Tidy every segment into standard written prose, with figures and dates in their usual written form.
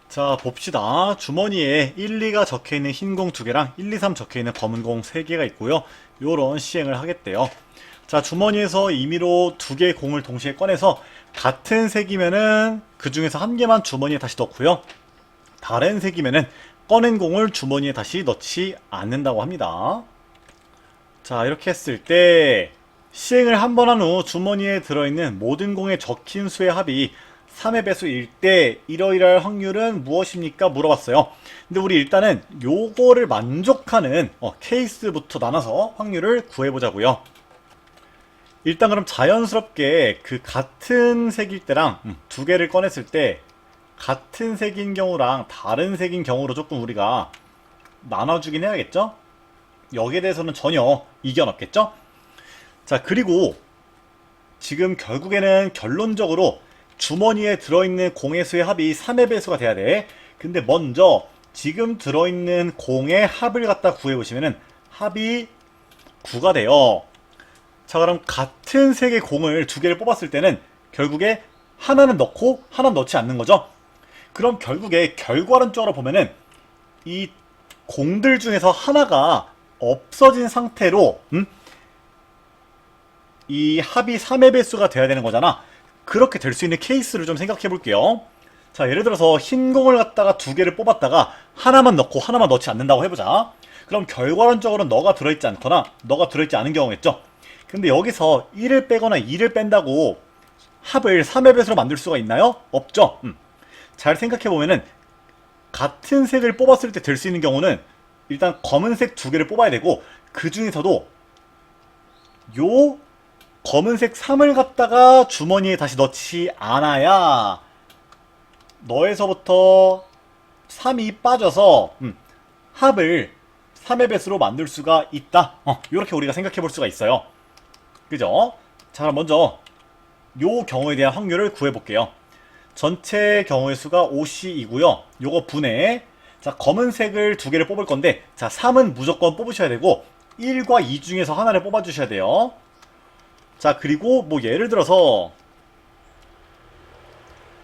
자, 봅시다. 주머니에 1, 2가 적혀있는 흰 공 2개랑 1, 2, 3 적혀있는 검은 공 3개가 있고요. 요런 시행을 하겠대요. 자, 주머니에서 임의로 2개의 공을 동시에 꺼내서 같은 색이면은 그 중에서 한 개만 주머니에 다시 넣고요. 다른 색이면은 꺼낸 공을 주머니에 다시 넣지 않는다고 합니다. 자, 이렇게 했을 때 시행을 한 번 한 후 주머니에 들어있는 모든 공에 적힌 수의 합이 3의 배수일 때 이러이러할 확률은 무엇입니까? 물어봤어요. 근데 우리 일단은 요거를 만족하는 케이스부터 나눠서 확률을 구해보자고요. 일단 그럼 자연스럽게 그 같은 색일 때랑 2개를 꺼냈을 때 같은 색인 경우랑 다른 색인 경우로 조금 우리가 나눠주긴 해야겠죠? 여기에 대해서는 전혀 이견 없겠죠? 자, 그리고 지금 결국에는 결론적으로 주머니에 들어있는 공의 수의 합이 3의 배수가 돼야 돼. 근데 먼저 지금 들어있는 공의 합을 갖다 구해보시면은 합이 9가 돼요. 자, 그럼 같은 색의 공을 2개를 뽑았을 때는 결국에 하나는 넣고 하나는 넣지 않는 거죠. 그럼 결국에 결과론적으로 보면은 이 공들 중에서 하나가 없어진 상태로 이 합이 3의 배수가 돼야 되는 거잖아. 그렇게 될 수 있는 케이스를 좀 생각해 볼게요. 자, 예를 들어서 흰 공을 갖다가 2개를 뽑았다가 하나만 넣고 하나만 넣지 않는다고 해보자. 그럼 결과론적으로 너가 들어있지 않거나 너가 들어있지 않은 경우겠죠. 근데 여기서 1을 빼거나 2를 뺀다고 합을 3의 배수로 만들 수가 있나요? 없죠. 잘 생각해 보면은 같은 색을 뽑았을 때 될 수 있는 경우는 일단 검은색 2개를 뽑아야 되고, 그 중에서도 요 검은색 3을 갖다가 주머니에 다시 넣지 않아야 너에서부터 3이 빠져서 합을 3의 배수로 만들 수가 있다. 이렇게 우리가 생각해 볼 수가 있어요. 그죠? 자, 그럼 먼저 요 경우에 대한 확률을 구해 볼게요. 전체 경우의 수가 5C이고요. 요거 분해. 자, 검은색을 2개를 뽑을 건데, 자, 3은 무조건 뽑으셔야 되고 1과 2 중에서 하나를 뽑아 주셔야 돼요. 자, 그리고 뭐 예를 들어서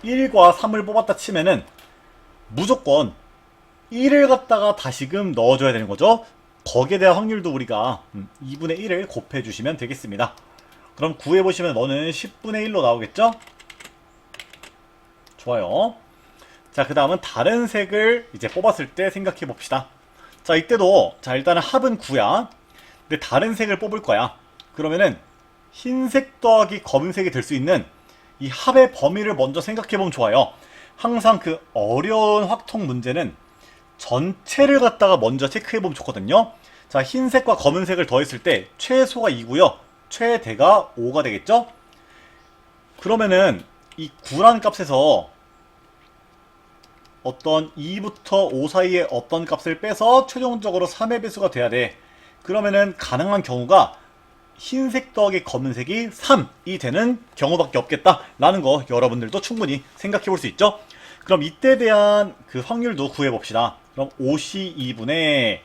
1과 3을 뽑았다 치면은 무조건 1을 갖다가 다시금 넣어줘야 되는 거죠. 거기에 대한 확률도 우리가 2분의 1을 곱해주시면 되겠습니다. 그럼 구해보시면 너는 10분의 1로 나오겠죠? 좋아요. 자, 그 다음은 다른 색을 이제 뽑았을 때 생각해 봅시다. 자, 이때도 자, 일단은 합은 9야. 근데 다른 색을 뽑을 거야. 그러면은 흰색 더하기 검은색이 될 수 있는 이 합의 범위를 먼저 생각해보면 좋아요. 항상 그 어려운 확통 문제는 전체를 갖다가 먼저 체크해보면 좋거든요. 자, 흰색과 검은색을 더했을 때 최소가 2고요. 최대가 5가 되겠죠? 그러면은 이 9라는 값에서 어떤 2부터 5 사이에 어떤 값을 빼서 최종적으로 3의 배수가 돼야 돼. 그러면은 가능한 경우가 흰색 더하기 검은색이 3이 되는 경우밖에 없겠다라는 거 여러분들도 충분히 생각해 볼 수 있죠. 그럼 이때에 대한 그 확률도 구해 봅시다. 그럼 5C2분의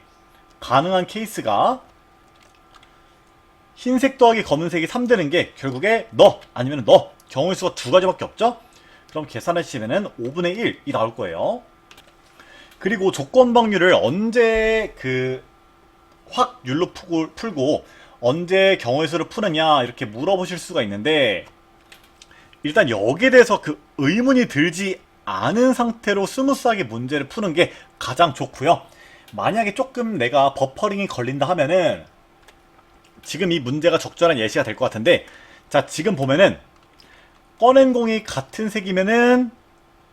가능한 케이스가 흰색 더하기 검은색이 3 되는 게 결국에 너 아니면 너 경우의 수가 2가지밖에 없죠. 그럼 계산하시면은 5분의 1이 나올 거예요. 그리고 조건방률을 언제 그 확률로 풀고 언제 경우의 수를 푸느냐 이렇게 물어보실 수가 있는데, 일단 여기에 대해서 그 의문이 들지 않은 상태로 스무스하게 문제를 푸는 게 가장 좋고요. 만약에 조금 내가 버퍼링이 걸린다 하면은 지금 이 문제가 적절한 예시가 될 것 같은데, 자, 지금 보면은 꺼낸 공이 같은 색이면은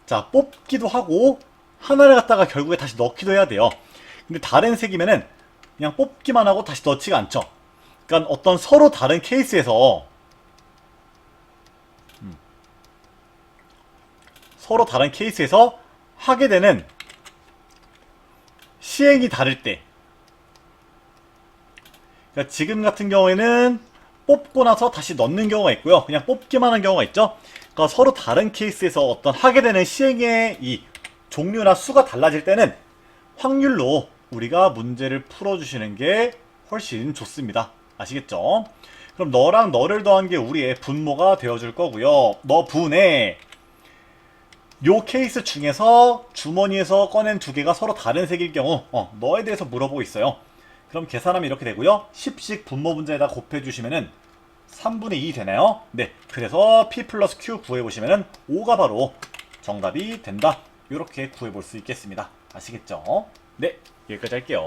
자, 뽑기도 하고 하나를 갖다가 결국에 다시 넣기도 해야 돼요. 근데 다른 색이면은 그냥 뽑기만 하고 다시 넣지가 않죠. 그러니까 어떤 서로 다른 케이스에서 서로 다른 케이스에서 하게 되는 시행이 다를 때, 그러니까 지금 같은 경우에는 뽑고 나서 다시 넣는 경우가 있고요. 그냥 뽑기만 하는 경우가 있죠. 그러니까 서로 다른 케이스에서 어떤 하게 되는 시행의 이 종류나 수가 달라질 때는 확률로 우리가 문제를 풀어주시는 게 훨씬 좋습니다. 아시겠죠? 그럼 너랑 너를 더한 게 우리의 분모가 되어줄 거고요. 너 분의 요 케이스 중에서 주머니에서 꺼낸 두 개가 서로 다른 색일 경우 너에 대해서 물어보고 있어요. 그럼 계산하면 이렇게 되고요. 10씩 분모 분자에다 곱해주시면은 3분의 2 되나요? 네, 그래서 P 플러스 Q 구해보시면은 5가 바로 정답이 된다. 이렇게 구해볼 수 있겠습니다. 아시겠죠? 네, 여기까지 할게요.